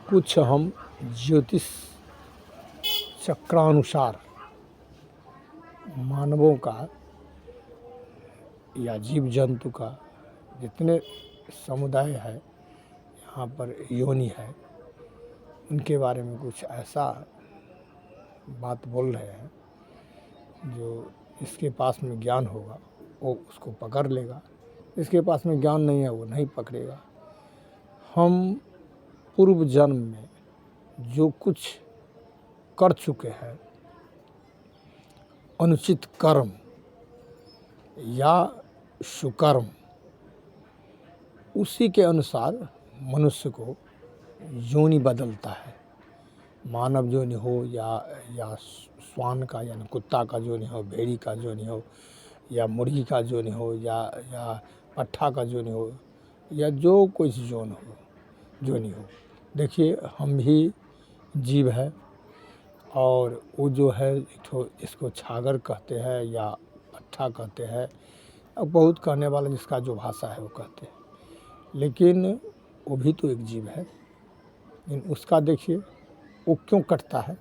कुछ हम ज्योतिष चक्रानुसार मानवों का या जीव जंतु का जितने समुदाय है यहाँ पर योनि है उनके बारे में कुछ ऐसा बात बोल रहे हैं जो इसके पास में ज्ञान होगा वो उसको पकड़ लेगा, इसके पास में ज्ञान नहीं है वो नहीं पकड़ेगा। हम पूर्व जन्म में जो कुछ कर चुके हैं अनुचित कर्म या सुकर्म, उसी के अनुसार मनुष्य को योनि बदलता है। मानव योनि हो या श्वान का यानी कुत्ता का योनि हो, भेड़ी का योनि हो, या मुर्गी का योनि हो, या पट्ठा का योनि हो, या जो कोई योनि हो। देखिए हम भी जीव है और वो जो है तो इसको छागर कहते हैं या पट्ठा कहते हैं, अब बहुत कहने वाला जिसका जो भाषा है वो कहते हैं, लेकिन वो भी तो एक जीव है। लेकिन उसका देखिए वो क्यों कटता है,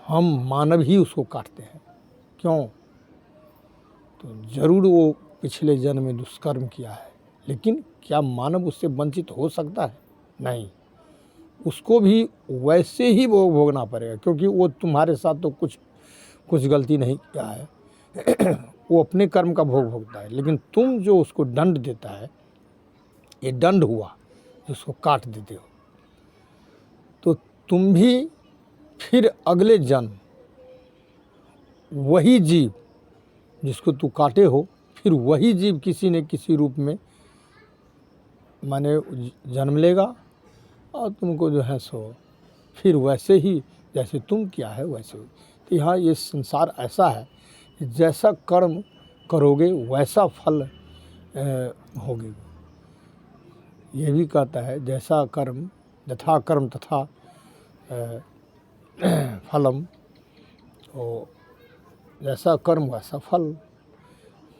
हम मानव ही उसको काटते हैं। क्यों? तो ज़रूर वो पिछले जन्म में दुष्कर्म किया है, लेकिन क्या मानव उससे वंचित हो सकता है? नहीं, उसको भी वैसे ही वो भोगना पड़ेगा, क्योंकि वो तुम्हारे साथ तो कुछ गलती नहीं किया है वो अपने कर्म का भोग भोगता है, लेकिन तुम जो उसको दंड देता है, ये दंड हुआ जिसको काट देते हो, तो तुम भी फिर अगले जन्म वही जीव जिसको तू काटे हो, फिर वही जीव किसी न किसी रूप में माने जन्म लेगा और तुमको जो है सो फिर वैसे ही जैसे तुम किया है वैसे ही। तो यहाँ ये संसार ऐसा है कि जैसा कर्म करोगे वैसा फल होगे। ये भी कहता है जैसा कर्म यथा कर्म तथा फलम, तो जैसा कर्म वैसा फल,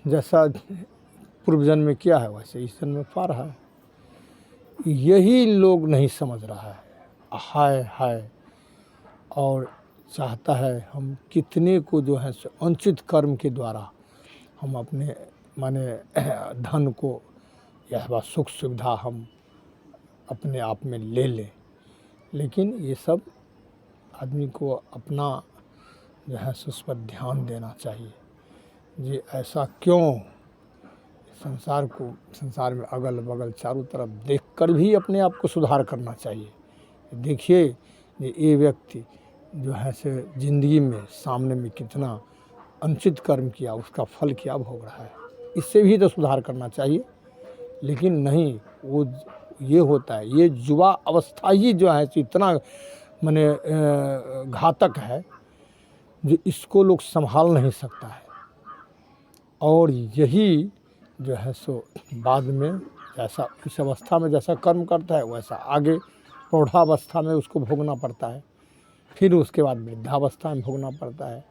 जैसा पूर्व जन्म में किया है वैसे इस जन्म में पा रहा है। यही लोग नहीं समझ रहा है, हाय हाय, और चाहता है हम कितने को जो है अनुचित कर्म के द्वारा हम अपने माने धन को या सुख सुविधा हम अपने आप में ले लें। लेकिन ये सब आदमी को अपना जो है उस पर ध्यान देना चाहिए। ये ऐसा क्यों, संसार में अगल बगल चारों तरफ देखकर भी अपने आप को सुधार करना चाहिए। देखिए ये व्यक्ति जो है से ज़िंदगी में सामने में कितना अनुचित कर्म किया, उसका फल क्या भोग रहा है, इससे भी तो सुधार करना चाहिए। लेकिन नहीं, वो ये होता है, ये युवा अवस्था ही जो है इतना माने घातक है जो इसको लोग संभाल नहीं सकता है। और यही जो है सो बाद में जैसा इस अवस्था में जैसा कर्म करता है वैसा आगे प्रौढ़ावस्था में उसको भोगना पड़ता है, फिर उसके बाद वृद्धावस्था में भोगना पड़ता है।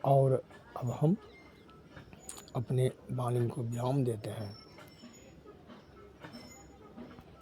और अब हम अपने वाणी को विराम देते हैं।